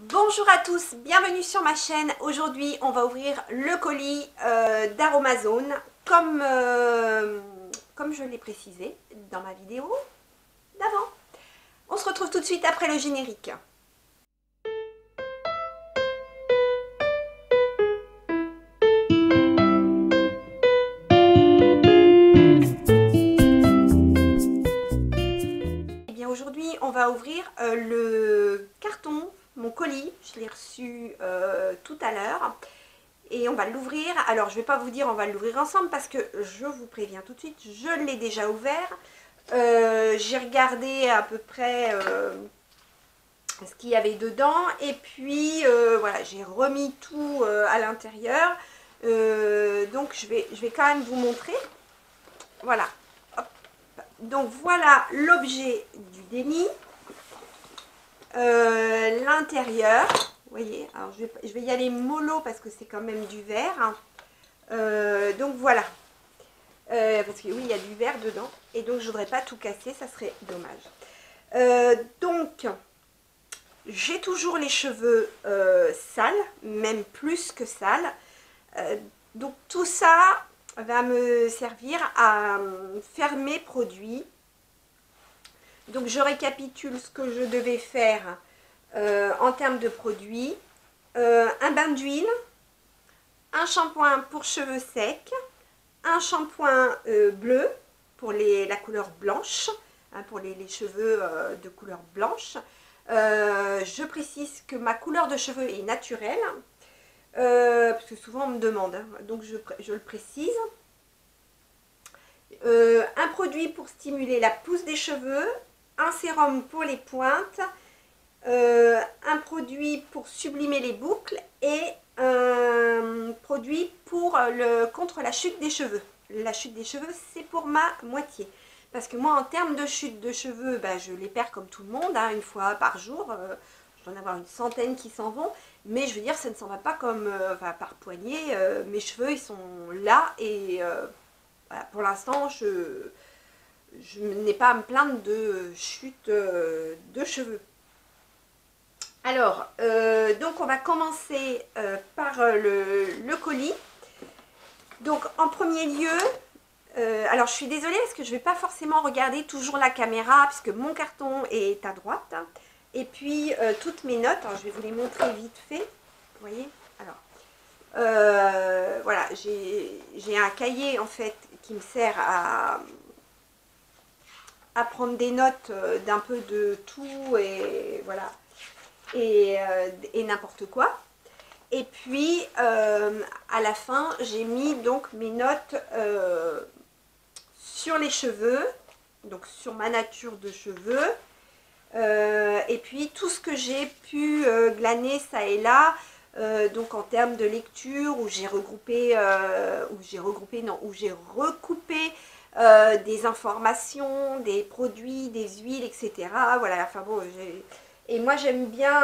Bonjour à tous, bienvenue sur ma chaîne. Aujourd'hui, on va ouvrir le colis d'Aromazone comme je l'ai précisé dans ma vidéo d'avant. On se retrouve tout de suite après le générique. Et bien aujourd'hui, on va ouvrir le carton, mon colis. Je l'ai reçu tout à l'heure. Et on va l'ouvrir. Alors, je ne vais pas vous dire on va l'ouvrir ensemble parce que je vous préviens tout de suite, je l'ai déjà ouvert. J'ai regardé à peu près ce qu'il y avait dedans. Et puis, voilà, j'ai remis tout à l'intérieur. Donc, je vais quand même vous montrer. Voilà. Hop. Donc, voilà l'objet du déni. L'intérieur. Vous voyez, alors je vais y aller mollo parce que c'est quand même du verre. Donc voilà. Parce que oui, il y a du verre dedans. Et donc je ne voudrais pas tout casser, ça serait dommage. Donc, j'ai toujours les cheveux sales, même plus que sales. Donc tout ça va me servir à faire mes produits. Donc je récapitule ce que je devais faire. En termes de produits, un bain d'huile, un shampoing pour cheveux secs, un shampoing bleu pour la couleur blanche, hein, pour les cheveux de couleur blanche. Je précise que ma couleur de cheveux est naturelle, parce que souvent on me demande, hein, donc je le précise. Un produit pour stimuler la pousse des cheveux, un sérum pour les pointes, un produit pour sublimer les boucles et un produit pour contre la chute des cheveux. La chute des cheveux, c'est pour ma moitié. Parce que moi, en termes de chute de cheveux, ben, je les perds comme tout le monde, hein, une fois par jour. Je dois en avoir une centaine qui s'en vont. Mais je veux dire, ça ne s'en va pas comme enfin, par poignée. Mes cheveux, ils sont là. Et voilà, pour l'instant, je n'ai pas à me plaindre de chute de cheveux. Alors, donc on va commencer par le colis. Donc en premier lieu, alors je suis désolée parce que je ne vais pas forcément regarder toujours la caméra puisque mon carton est à droite. Hein, et puis toutes mes notes, alors je vais vous les montrer vite fait. Vous voyez? Alors, voilà, j'ai un cahier en fait qui me sert à prendre des notes d'un peu de tout et voilà. Et n'importe quoi. Et puis à la fin j'ai mis donc mes notes sur les cheveux, donc sur ma nature de cheveux, et puis tout ce que j'ai pu glaner ça et là, donc en termes de lecture où j'ai regroupé, où j'ai recoupé des informations, des produits, des huiles, etc. Voilà, enfin bon, et moi j'aime bien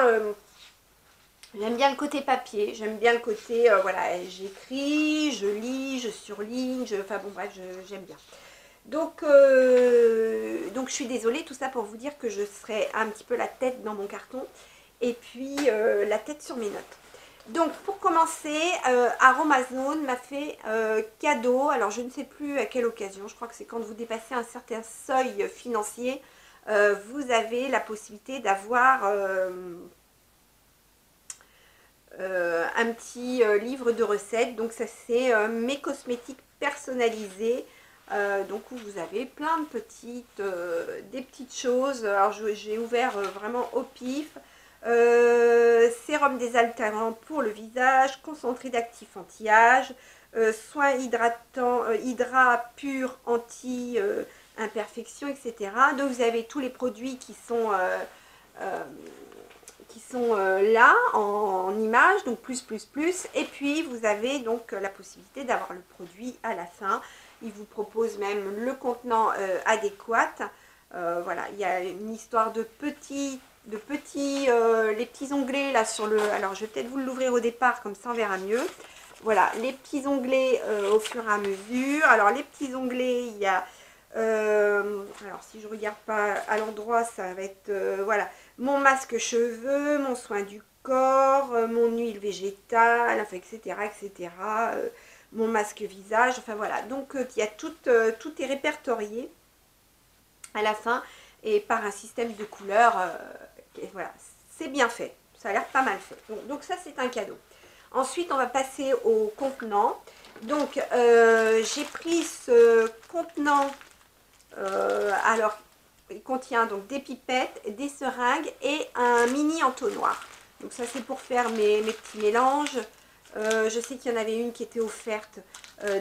le côté papier, j'aime bien le côté, voilà, j'écris, je lis, je surligne, enfin bon bref, j'aime bien. Donc je suis désolée, tout ça pour vous dire que je serai un petit peu la tête dans mon carton et puis la tête sur mes notes. Donc pour commencer, Aromazone m'a fait cadeau, alors je ne sais plus à quelle occasion, je crois que c'est quand vous dépassez un certain seuil financier, vous avez la possibilité d'avoir un petit livre de recettes. Donc ça c'est mes cosmétiques personnalisés, donc où vous avez plein de des petites choses. Alors j'ai ouvert vraiment au pif. Sérum désaltérant pour le visage, concentré d'actifs anti-âge, soins hydratants, hydrat pur anti imperfection, etc. Donc vous avez tous les produits qui sont là en images, donc plus, et puis vous avez donc la possibilité d'avoir le produit à la fin. Il vous propose même le contenant adéquat. Voilà, il y a une histoire de petits les petits onglets là sur le, alors je vais peut-être vous l'ouvrir au départ comme ça on verra mieux. Voilà, les petits onglets au fur et à mesure. Alors les petits onglets, il y a alors si je regarde pas à l'endroit, ça va être voilà, mon masque cheveux, mon soin du corps, mon huile végétale, enfin, etc., etc., mon masque visage, enfin voilà. Donc, il y a tout est répertorié à la fin et par un système de couleurs. Voilà, c'est bien fait. Ça a l'air pas mal fait. Donc ça, c'est un cadeau. Ensuite, on va passer au contenant. Donc, j'ai pris ce contenant. Alors, il contient donc des pipettes, des seringues et un mini entonnoir. Donc ça, c'est pour faire mes petits mélanges. Je sais qu'il y en avait une qui était offerte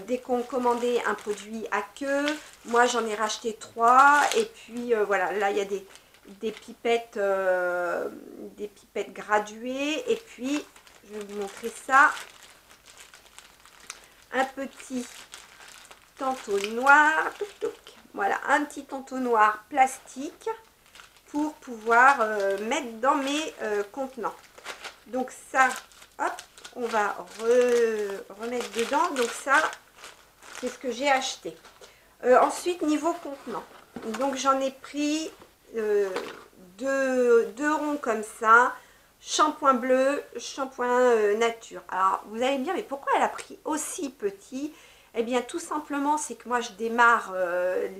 dès qu'on commandait un produit à queue. Moi, j'en ai racheté 3. Et puis, voilà, là, il y a des pipettes graduées. Et puis, je vais vous montrer ça. Un petit entonnoir. Voilà, un petit entonnoir plastique pour pouvoir mettre dans mes contenants. Donc ça, hop, on va remettre dedans. Donc ça, c'est ce que j'ai acheté. Ensuite, niveau contenant. Donc j'en ai pris deux ronds comme ça. Shampoing bleu, shampoing nature. Alors, vous allez me dire, mais pourquoi elle a pris aussi petit? Eh bien, tout simplement, c'est que moi, je démarre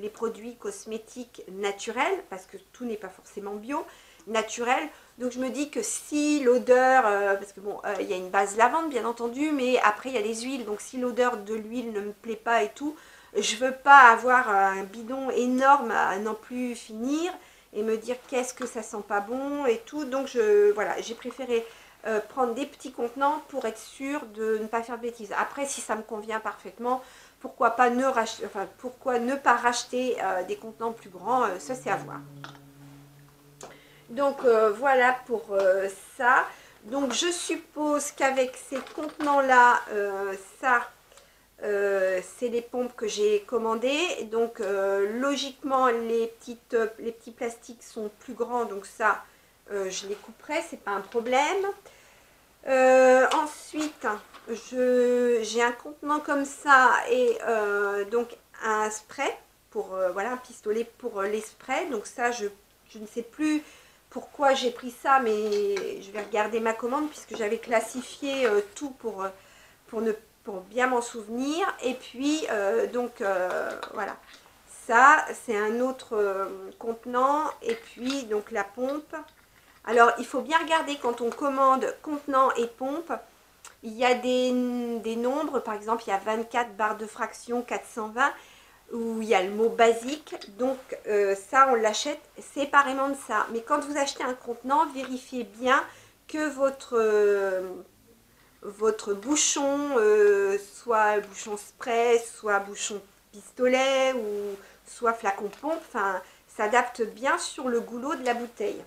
les produits cosmétiques naturels, parce que tout n'est pas forcément bio, naturel. Donc, je me dis que si l'odeur, parce que bon, il y a une base lavande, bien entendu, mais après, il y a les huiles. Donc, si l'odeur de l'huile ne me plaît pas et tout, je veux pas avoir un bidon énorme à n'en plus finir et me dire qu'est-ce que ça sent pas bon et tout. Donc, voilà, j'ai préféré prendre des petits contenants pour être sûr de ne pas faire de bêtises. Après, si ça me convient parfaitement, pourquoi ne pas racheter des contenants plus grands, ça c'est à voir. Donc voilà pour ça. Donc je suppose qu'avec ces contenants là, c'est les pompes que j'ai commandées. Donc logiquement les petits plastiques sont plus grands, donc ça je les couperai, c'est pas un problème. Ensuite, j'ai un contenant comme ça et donc un spray pour voilà, un pistolet pour les sprays. Donc ça, je ne sais plus pourquoi j'ai pris ça, mais je vais regarder ma commande puisque j'avais classifié tout pour bien m'en souvenir. Et puis donc voilà, ça c'est un autre contenant. Et puis donc la pompe. Alors, il faut bien regarder quand on commande contenant et pompe. Il y a des nombres, par exemple, il y a 24 barres de fraction 420, où il y a le mot basique. Donc, ça, on l'achète séparément de ça. Mais quand vous achetez un contenant, vérifiez bien que votre bouchon, soit bouchon spray, soit bouchon pistolet, ou soit flacon pompe, enfin, s'adapte bien sur le goulot de la bouteille.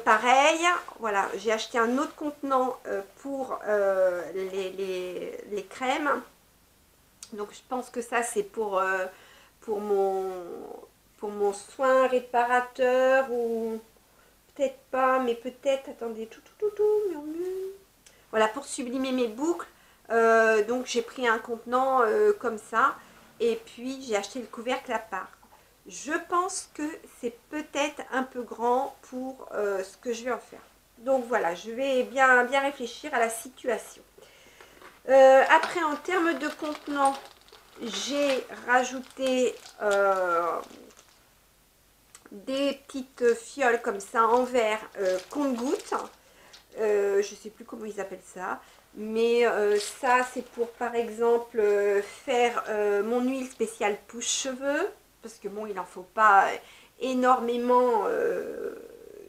Pareil, voilà, j'ai acheté un autre contenant pour les crèmes. Donc je pense que ça c'est pour mon soin réparateur, ou peut-être pas, mais peut-être, attendez, voilà, pour sublimer mes boucles. Donc j'ai pris un contenant comme ça, et puis j'ai acheté le couvercle à part. Je pense que c'est peut-être un peu grand pour ce que je vais en faire. Donc voilà, je vais bien réfléchir à la situation. Après, en termes de contenant, j'ai rajouté des petites fioles comme ça en verre compte-gouttes. Je ne sais plus comment ils appellent ça. Mais ça, c'est pour, par exemple, faire mon huile spéciale pousse-cheveux. Parce que bon, il n'en faut pas énormément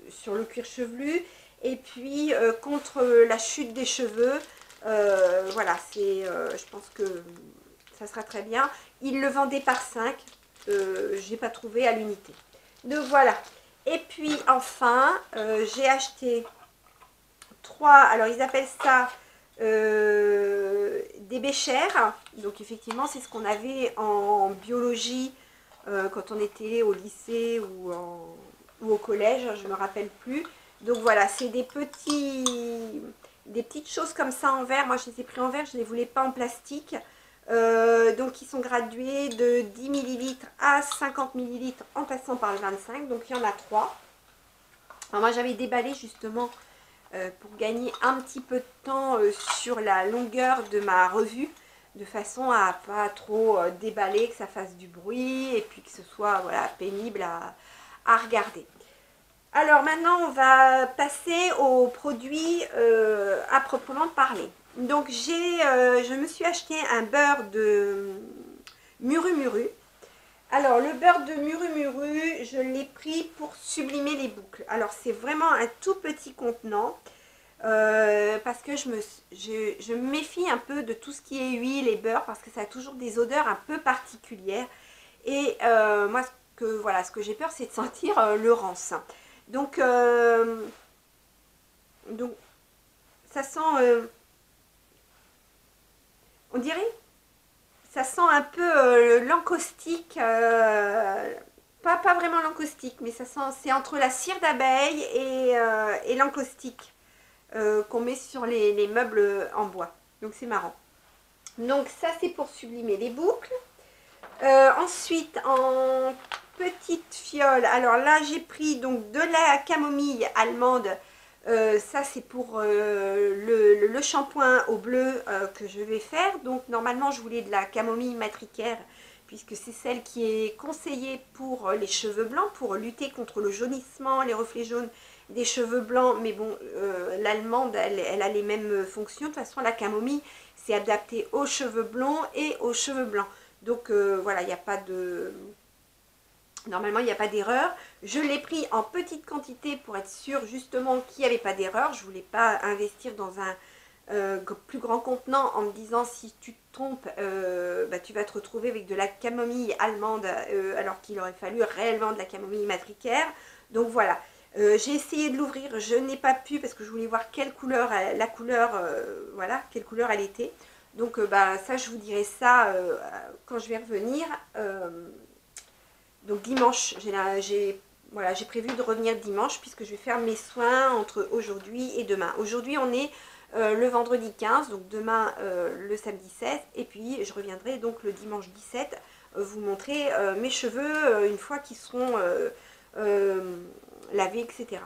sur le cuir chevelu. Et puis, contre la chute des cheveux, voilà, je pense que ça sera très bien. Ils le vendaient par 5. J'ai pas trouvé à l'unité. Donc voilà. Et puis, enfin, j'ai acheté 3, alors ils appellent ça des béchères. Donc effectivement, c'est ce qu'on avait en biologie quand on était au lycée ou au collège, je ne me rappelle plus. Donc voilà, c'est des petites choses comme ça en verre. Moi je les ai pris en verre, je ne les voulais pas en plastique. Donc ils sont gradués de 10 ml à 50 ml en passant par le 25. Donc il y en a 3. Alors moi j'avais déballé justement pour gagner un petit peu de temps sur la longueur de ma revue, de façon à pas trop déballer, que ça fasse du bruit et puis que ce soit voilà, pénible à regarder. Alors maintenant on va passer aux produits à proprement parler. Donc je me suis acheté un beurre de Muru Muru. Alors le beurre de Muru Muru, je l'ai pris pour sublimer les boucles. Alors c'est vraiment un tout petit contenant. Parce que je me méfie un peu de tout ce qui est huile et beurre parce que ça a toujours des odeurs un peu particulières et moi ce que j'ai peur c'est de sentir le rance. Donc ça sent on dirait ça sent un peu l'encaustique, pas vraiment l'encaustique, mais ça sent c'est entre la cire d'abeille et l'encaustique. Qu'on met sur les meubles en bois. Donc c'est marrant. Donc ça c'est pour sublimer les boucles. Ensuite en petite fiole, alors là j'ai pris donc de la camomille allemande. Ça c'est pour le shampoing au bleu que je vais faire. Donc normalement je voulais de la camomille matricaire puisque c'est celle qui est conseillée pour les cheveux blancs, pour lutter contre le jaunissement, les reflets jaunes des cheveux blancs. Mais bon, l'allemande, elle a les mêmes fonctions. De toute façon, la camomille, c'est adapté aux cheveux blonds et aux cheveux blancs. Donc voilà, il n'y a pas de... Normalement, il n'y a pas d'erreur. Je l'ai pris en petite quantité pour être sûre justement qu'il n'y avait pas d'erreur. Je ne voulais pas investir dans un plus grand contenant en me disant si tu te trompes, tu vas te retrouver avec de la camomille allemande alors qu'il aurait fallu réellement de la camomille matricaire. Donc voilà, j'ai essayé de l'ouvrir, je n'ai pas pu parce que je voulais voir quelle couleur, voilà, quelle couleur elle était. Donc ça je vous dirai ça quand je vais revenir. Donc dimanche, voilà, j'ai prévu de revenir dimanche puisque je vais faire mes soins entre aujourd'hui et demain. Aujourd'hui on est le vendredi 15, donc demain le samedi 16 et puis je reviendrai donc le dimanche 17 vous montrer mes cheveux une fois qu'ils seront lavés, etc.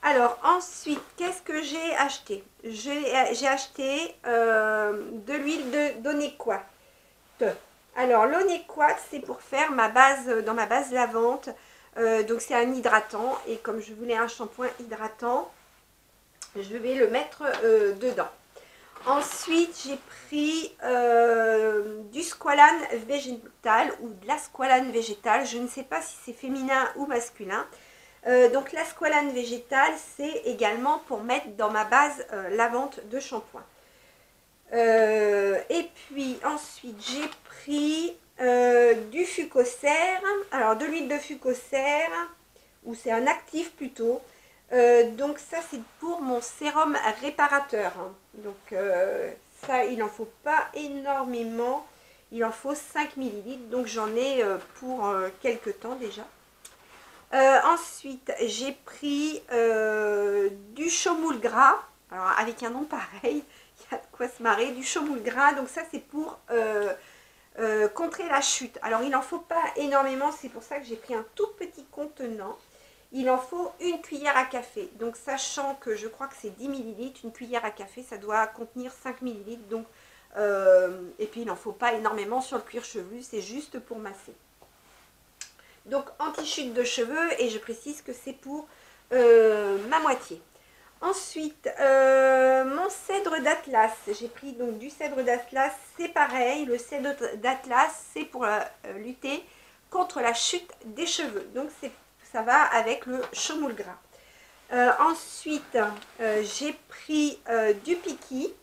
Alors ensuite, qu'est-ce que j'ai acheté? J'ai acheté de l'huile d'Onéquat. Alors l'Onéquat, c'est pour faire ma base, dans ma base lavante. Donc c'est un hydratant et comme je voulais un shampoing hydratant, je vais le mettre dedans. Ensuite, j'ai pris du squalane végétal ou de la squalane végétale. Je ne sais pas si c'est féminin ou masculin. Donc la squalane végétale, c'est également pour mettre dans ma base lavante de shampoing. Et puis ensuite, j'ai pris du fucocère. Alors de l'huile de fucocère, ou c'est un actif plutôt. Donc ça c'est pour mon sérum réparateur. Donc ça il n'en faut pas énormément. Il en faut 5 ml. Donc j'en ai pour quelques temps déjà. Ensuite j'ai pris du chomoule gras. Alors avec un nom pareil, il y a de quoi se marrer. Du chomoule gras. Donc ça c'est pour contrer la chute. Alors il n'en faut pas énormément. C'est pour ça que j'ai pris un tout petit contenant. Il en faut une cuillère à café. Donc sachant que je crois que c'est 10 ml, une cuillère à café, ça doit contenir 5 ml. Donc, et puis il n'en faut pas énormément sur le cuir chevelu, c'est juste pour masser. Donc anti-chute de cheveux et je précise que c'est pour ma moitié. Ensuite, mon cèdre d'Atlas. J'ai pris donc du cèdre d'Atlas, c'est pareil. Le cèdre d'Atlas, c'est pour lutter contre la chute des cheveux. Donc ça va avec le chomoule gras. Ensuite, j'ai pris du piqui,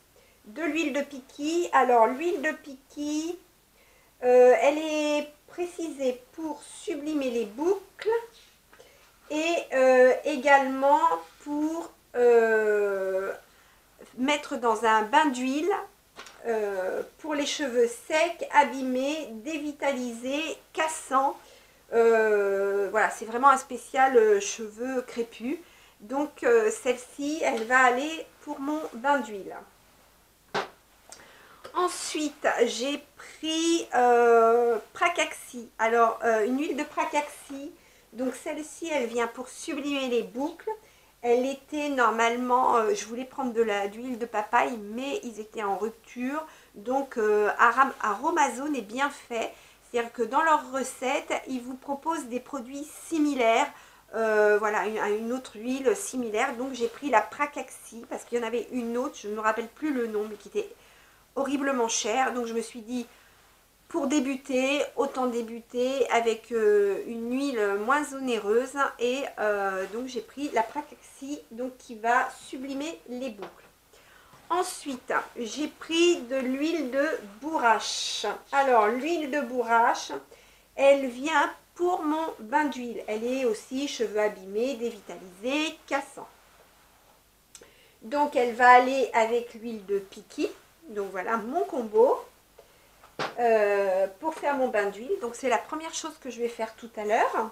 de l'huile de piqui. Alors, l'huile de piqui, elle est précisée pour sublimer les boucles et également pour mettre dans un bain d'huile pour les cheveux secs, abîmés, dévitalisés, cassants. Voilà, c'est vraiment un spécial cheveux crépus. Donc celle-ci, elle va aller pour mon bain d'huile. Ensuite, j'ai pris Pracaxi. Alors, une huile de Pracaxi, Donc celle-ci, elle vient pour sublimer les boucles. Elle était normalement, je voulais prendre de l'huile de papaye, mais ils étaient en rupture. Donc Aromazone est bien fait. C'est-à-dire que dans leurs recettes, ils vous proposent des produits similaires. Voilà, une autre huile similaire. Donc j'ai pris la Pracaxi parce qu'il y en avait une autre, je ne me rappelle plus le nom, mais qui était horriblement chère. Donc je me suis dit, pour débuter, autant débuter avec une huile moins onéreuse. Et donc j'ai pris la Pracaxi, donc qui va sublimer les boucles. Ensuite, j'ai pris de l'huile de bourrache. Alors, l'huile de bourrache, elle vient pour mon bain d'huile. Elle est aussi cheveux abîmés, dévitalisés, cassants. Donc, elle va aller avec l'huile de Piki. Donc, voilà mon combo pour faire mon bain d'huile. Donc, c'est la première chose que je vais faire tout à l'heure.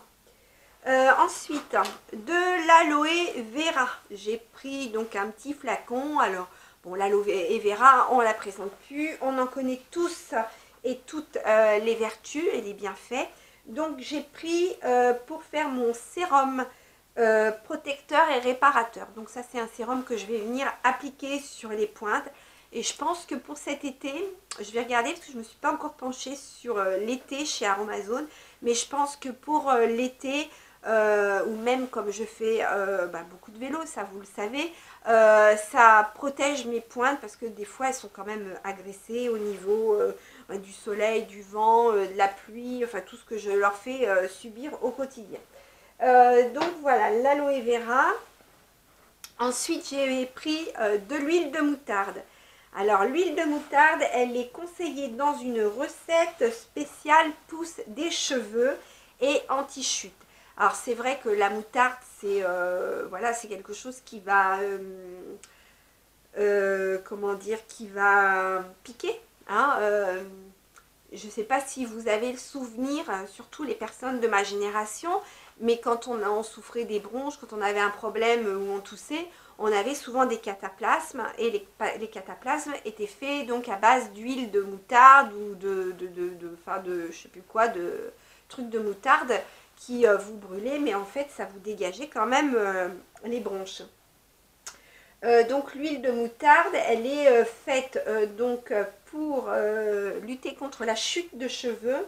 Ensuite, de l'aloe vera. J'ai pris donc un petit flacon. Alors, bon, l'aloe vera, on ne la présente plus. On en connaît tous et toutes les vertus et les bienfaits. Donc, j'ai pris pour faire mon sérum protecteur et réparateur. Donc, ça, c'est un sérum que je vais venir appliquer sur les pointes. Et je pense que pour cet été, je vais regarder parce que je ne me suis pas encore penchée sur l'été chez Aromazone. Mais je pense que pour l'été, ou même comme je fais beaucoup de vélo, ça vous le savez, ça protège mes pointes parce que des fois elles sont quand même agressées au niveau du soleil, du vent, de la pluie, enfin tout ce que je leur fais subir au quotidien. Donc voilà, l'aloe vera. Ensuite j'ai pris de l'huile de moutarde. Alors l'huile de moutarde, elle est conseillée dans une recette spéciale pousse des cheveux et anti-chute. Alors c'est vrai que la moutarde, c'est voilà, c'est quelque chose qui va, comment dire, qui va piquer. Hein, je ne sais pas si vous avez le souvenir, surtout les personnes de ma génération, mais quand on souffrait des bronches, quand on avait un problème où on toussait, on avait souvent des cataplasmes et les cataplasmes étaient faits donc à base d'huile de moutarde ou de je sais plus quoi, de trucs de moutarde qui vous brûlait, mais en fait ça vous dégageait quand même les bronches. Donc l'huile de moutarde, elle est faite donc pour lutter contre la chute de cheveux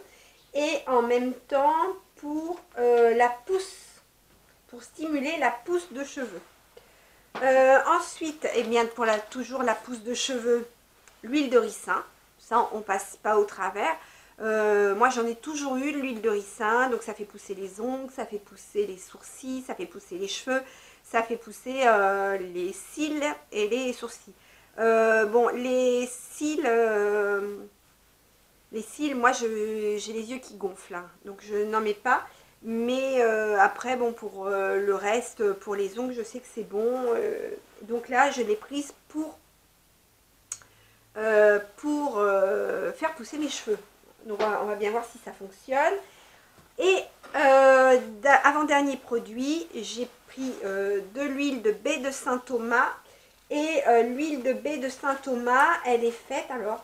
et en même temps pour la pousse, pour stimuler la pousse de cheveux. Ensuite, eh bien, pour toujours la pousse de cheveux, l'huile de ricin, ça on passe pas au travers. Moi j'en ai toujours eu de l'huile de ricin, donc ça fait pousser les ongles, ça fait pousser les sourcils, ça fait pousser les cheveux, ça fait pousser les cils et les sourcils. Bon, les cils, moi j'ai les yeux qui gonflent, hein, donc je n'en mets pas. Mais après, bon, pour le reste, pour les ongles, je sais que c'est bon. Donc là, je l'ai prise pour faire pousser mes cheveux. Donc on va bien voir si ça fonctionne. Et avant-dernier produit, j'ai pris de l'huile de baie de Saint-Thomas. Et l'huile de baie de Saint-Thomas, elle est faite, alors,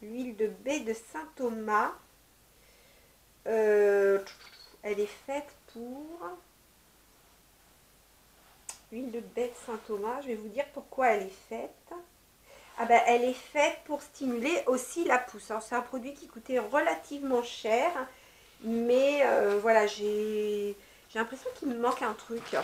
l'huile de baie de Saint-Thomas, elle est faite pour l'huile de baie de Saint-Thomas. Je vais vous dire pourquoi elle est faite. Ah ben, elle est faite pour stimuler aussi la pousse. Alors c'est un produit qui coûtait relativement cher, mais voilà, j'ai l'impression qu'il me manque un truc.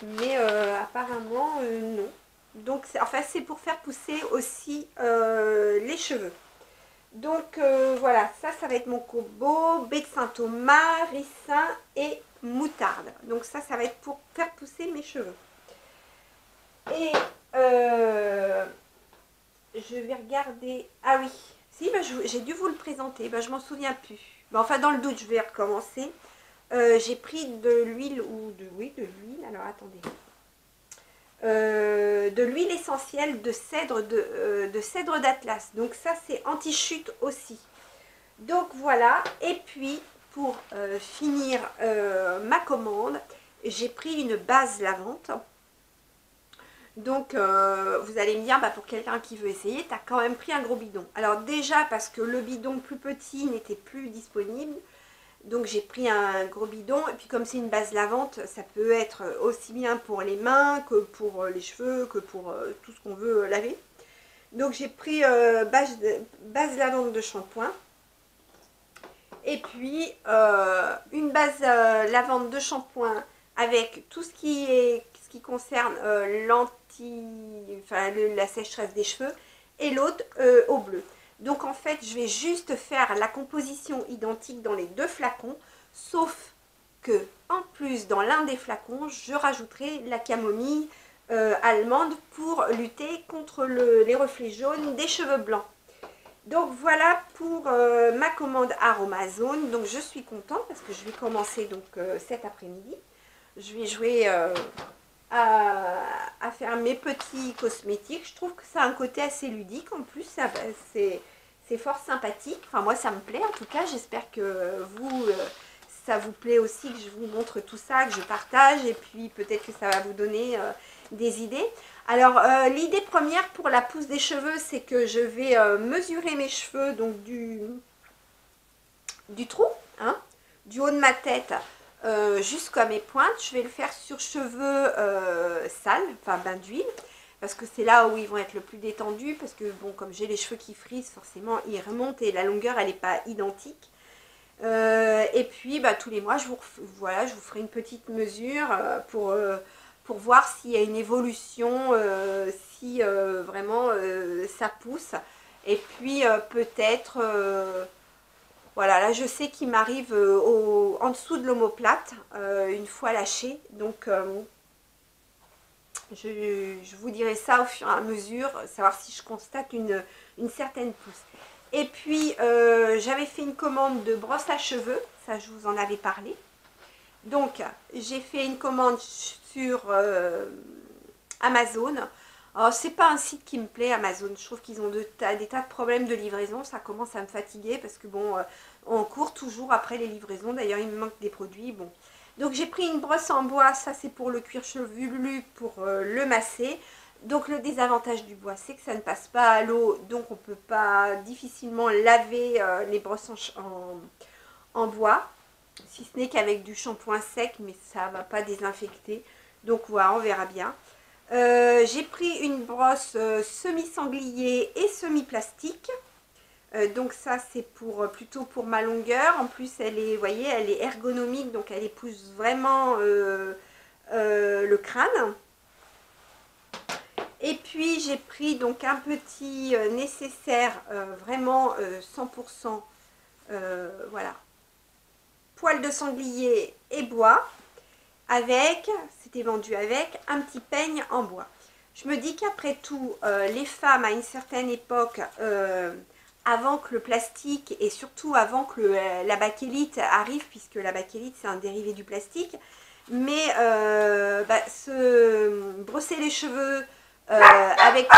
Mais apparemment non. Donc enfin c'est pour faire pousser aussi les cheveux. Donc voilà, ça va être mon combo, baie de Saint-Thomas, ricin et moutarde. Donc ça va être pour faire pousser mes cheveux. Et je vais regarder, ah oui, si, j'ai dû vous le présenter, je m'en souviens plus. Enfin dans le doute, je vais recommencer. J'ai pris de l'huile de l'huile, alors attendez. De l'huile essentielle de cèdre d'Atlas. Donc ça c'est anti-chute aussi. Donc voilà. Et puis pour finir ma commande, j'ai pris une base lavante. Donc vous allez me dire, pour quelqu'un qui veut essayer, tu as quand même pris un gros bidon. Alors déjà parce que le bidon plus petit n'était plus disponible. Donc j'ai pris un gros bidon, et puis comme c'est une base lavante, ça peut être aussi bien pour les mains que pour les cheveux, que pour tout ce qu'on veut laver. Donc j'ai pris base lavante de shampoing, et puis une base lavante de shampoing avec tout ce qui concerne la sécheresse des cheveux, et l'autre au bleu. Donc en fait, je vais juste faire la composition identique dans les deux flacons, sauf que en plus dans l'un des flacons, je rajouterai la camomille allemande pour lutter contre les reflets jaunes des cheveux blancs. Donc voilà pour ma commande Aromazone. Donc je suis contente parce que je vais commencer donc cet après-midi. Je vais jouer à faire mes petits cosmétiques. Je trouve que ça a un côté assez ludique en plus, c'est fort sympathique. Enfin moi ça me plaît en tout cas, j'espère que vous, ça vous plaît aussi, que je vous montre tout ça, que je partage, et puis peut-être que ça va vous donner des idées. Alors l'idée première pour la pousse des cheveux, c'est que je vais mesurer mes cheveux, donc du trou, hein, du haut de ma tête jusqu'à mes pointes. Je vais le faire sur cheveux sales, enfin bain d'huile, parce que c'est là où ils vont être le plus détendus, parce que bon, comme j'ai les cheveux qui frisent, forcément ils remontent et la longueur elle n'est pas identique. Et puis bah, tous les mois je vous ferai une petite mesure pour voir s'il y a une évolution, si vraiment ça pousse. Et puis peut-être voilà, là je sais qu'il m'arrive en dessous de l'omoplate, une fois lâché, donc je vous dirai ça au fur et à mesure, savoir si je constate une certaine pousse. Et puis j'avais fait une commande de brosse à cheveux, ça je vous en avais parlé. Donc j'ai fait une commande sur Amazon. Alors c'est pas un site qui me plaît, Amazon. Je trouve qu'ils ont des tas de problèmes de livraison. Ça commence à me fatiguer parce que bon, on court toujours après les livraisons. D'ailleurs il me manque des produits. Bon, donc j'ai pris une brosse en bois. Ça c'est pour le cuir chevelu, pour le masser. Donc le désavantage du bois, c'est que ça ne passe pas à l'eau, donc on peut pas difficilement laver les brosses en bois, si ce n'est qu'avec du shampoing sec, mais ça va pas désinfecter. Donc voilà, on verra bien. J'ai pris une brosse semi-sanglier et semi-plastique. Donc ça c'est plutôt pour ma longueur. En plus elle est, vous voyez, elle est ergonomique, donc elle épouse vraiment le crâne. Et puis j'ai pris donc un petit nécessaire vraiment 100% voilà, poil de sanglier et bois, avec, c'était vendu avec, un petit peigne en bois. Je me dis qu'après tout, les femmes à une certaine époque, avant que le plastique et surtout avant que la bakélite arrive, puisque la bakélite c'est un dérivé du plastique, mais se brosser les cheveux avec...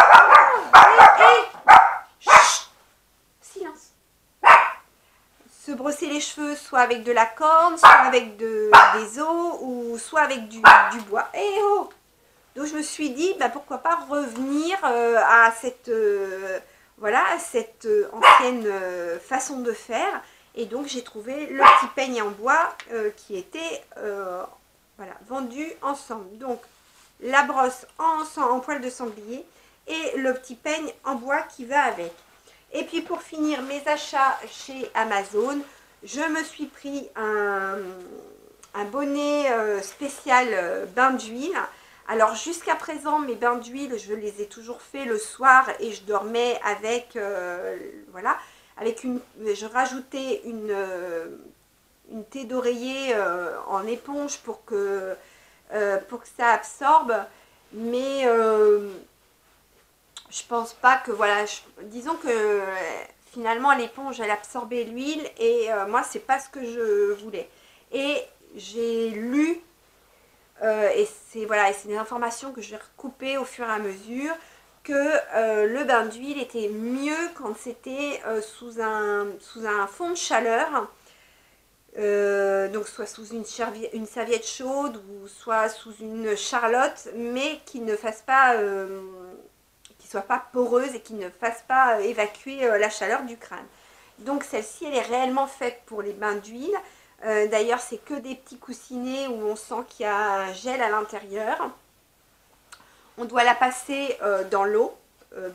Silence. Se brosser les cheveux soit avec de la corne, soit avec des os, ou soit avec du bois. Oh. Donc je me suis dit, pourquoi pas revenir à cette, voilà, cette ancienne façon de faire. Et donc j'ai trouvé le petit peigne en bois qui était voilà, vendu ensemble. Donc la brosse en poil de sanglier et le petit peigne en bois qui va avec. Et puis pour finir mes achats chez Amazon, je me suis pris un bonnet spécial bain d'huile. Alors jusqu'à présent mes bains d'huile je les ai toujours fait le soir et je dormais avec, voilà, avec je rajoutais une thé d'oreiller en éponge pour que ça absorbe, mais je pense pas que, voilà, disons que finalement l'éponge elle absorbait l'huile et moi c'est pas ce que je voulais. Et j'ai lu et c'est voilà, des informations que je vais recouper au fur et à mesure, que le bain d'huile était mieux quand c'était sous un fond de chaleur. Donc soit sous une serviette chaude ou soit sous une charlotte, mais qui ne fasse pas, qui soit pas poreuse et qui ne fasse pas évacuer la chaleur du crâne. Donc celle-ci elle est réellement faite pour les bains d'huile. D'ailleurs, c'est que des petits coussinets où on sent qu'il y a un gel à l'intérieur. On doit la passer dans l'eau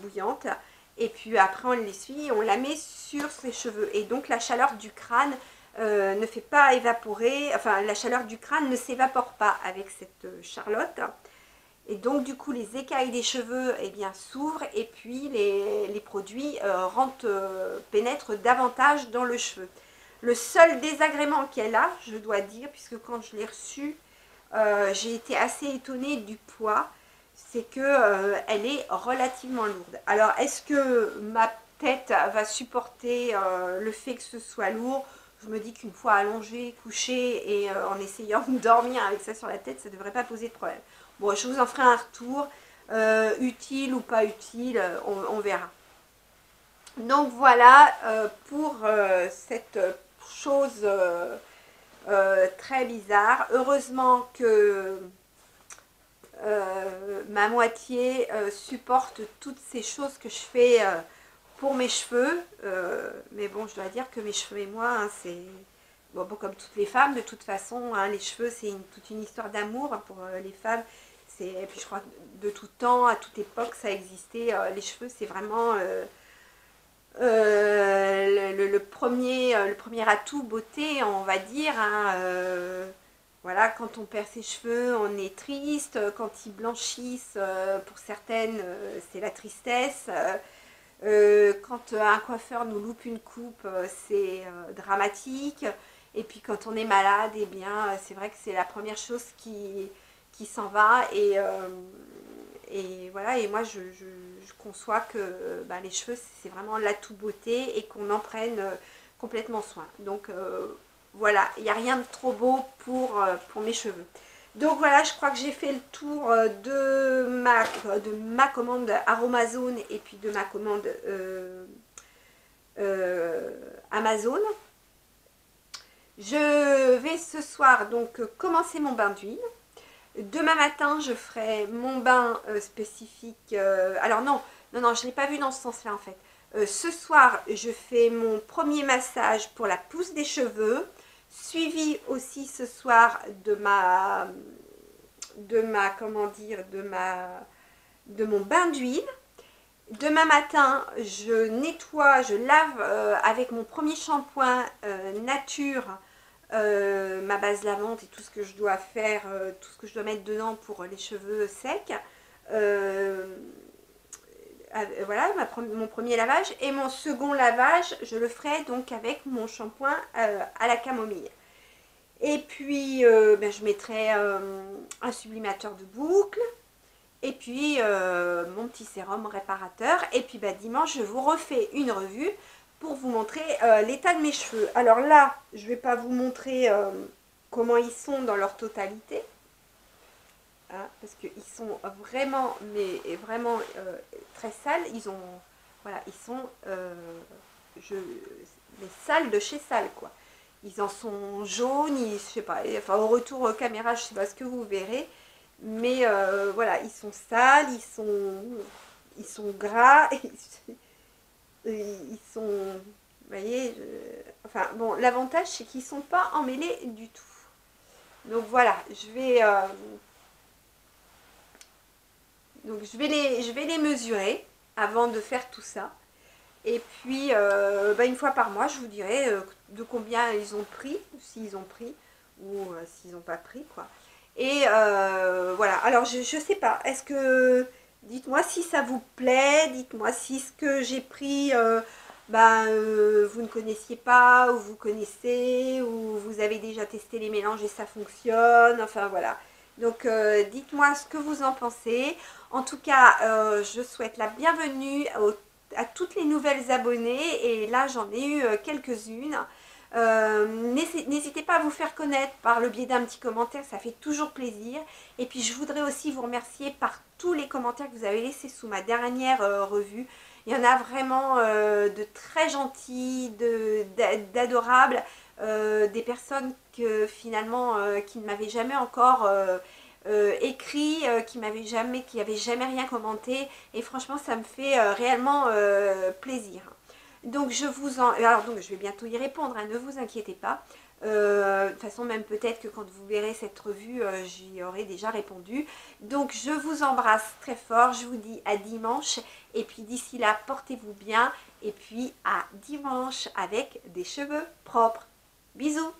bouillante. Et puis après, on l'essuie et on la met sur ses cheveux. Et donc, la chaleur du crâne ne fait pas évaporer. Enfin, la chaleur du crâne ne s'évapore pas avec cette charlotte. Et donc, du coup, les écailles des cheveux eh bien, s'ouvrent. Et puis, les produits pénètrent davantage dans le cheveu. Le seul désagrément qu'elle a, je dois dire, puisque quand je l'ai reçue, j'ai été assez étonnée du poids, c'est que elle est relativement lourde. Alors, est-ce que ma tête va supporter le fait que ce soit lourd? Je me dis qu'une fois allongée, couchée et en essayant de dormir avec ça sur la tête, ça ne devrait pas poser de problème. Bon, je vous en ferai un retour, utile ou pas utile, on verra. Donc voilà pour cette chose très bizarre. Heureusement que ma moitié supporte toutes ces choses que je fais pour mes cheveux. Mais bon, je dois dire que mes cheveux et moi, hein, c'est... Bon, comme toutes les femmes, de toute façon, hein, les cheveux, c'est toute une histoire d'amour hein, pour les femmes. Et puis je crois que de tout temps, à toute époque, ça existait. Les cheveux, c'est vraiment... le premier atout beauté, on va dire. Hein, voilà, quand on perd ses cheveux, on est triste. Quand ils blanchissent, pour certaines, c'est la tristesse. Quand un coiffeur nous loupe une coupe, c'est dramatique. Et puis quand on est malade, eh bien, c'est vrai que c'est la première chose qui s'en va. Et voilà, et moi je conçois que les cheveux c'est vraiment l'atout beauté et qu'on en prenne complètement soin. Donc voilà, il n'y a rien de trop beau pour mes cheveux. Donc voilà, je crois que j'ai fait le tour de ma commande Aromazone et puis de ma commande Amazon. Je vais ce soir donc commencer mon bain d'huile. Demain matin, je ferai mon bain spécifique. Alors non, je ne l'ai pas vu dans ce sens-là en fait. Ce soir, je fais mon premier massage pour la pousse des cheveux, suivi aussi ce soir de mon bain d'huile. Demain matin, je nettoie, je lave avec mon premier shampoing nature ma base lavante et tout ce que je dois faire, tout ce que je dois mettre dedans pour les cheveux secs. Voilà mon premier lavage, et mon second lavage je le ferai donc avec mon shampoing à la camomille. Et puis je mettrai un sublimateur de boucles et puis mon petit sérum réparateur. Et puis dimanche je vous refais une revue pour vous montrer l'état de mes cheveux. Alors là, je ne vais pas vous montrer comment ils sont dans leur totalité. Hein, parce qu'ils sont vraiment, mais vraiment très sales. Ils ont, voilà, ils sont les sales de chez sales, quoi. Ils en sont jaunes, je sais pas, enfin au retour caméra, je sais pas ce que vous verrez. Mais voilà, ils sont sales, ils sont gras. Ils sont, vous voyez, enfin bon, l'avantage c'est qu'ils sont pas emmêlés du tout. Donc voilà, je vais les mesurer avant de faire tout ça. Et puis une fois par mois, je vous dirai de combien ils ont pris, s'ils ont pris ou s'ils n'ont pas pris, quoi. Et voilà, alors je sais pas, est-ce que... Dites-moi si ça vous plaît, dites-moi si ce que j'ai pris, vous ne connaissiez pas, ou vous connaissez, ou vous avez déjà testé les mélanges et ça fonctionne, enfin voilà. Donc dites-moi ce que vous en pensez. En tout cas, je souhaite la bienvenue à toutes les nouvelles abonnées, et là j'en ai eu quelques-unes. N'hésitez pas à vous faire connaître par le biais d'un petit commentaire, ça fait toujours plaisir. Et puis je voudrais aussi vous remercier par tous les commentaires que vous avez laissés sous ma dernière revue. Il y en a vraiment de très gentils, d'adorables, des personnes que finalement qui ne m'avaient jamais encore écrit, qui n'avaient jamais rien commenté, et franchement ça me fait réellement plaisir. Donc je vais bientôt y répondre, hein, ne vous inquiétez pas. De toute façon, même peut-être que quand vous verrez cette revue, j'y aurai déjà répondu. Donc, je vous embrasse très fort. Je vous dis à dimanche. Et puis, d'ici là, portez-vous bien. Et puis, à dimanche avec des cheveux propres. Bisous!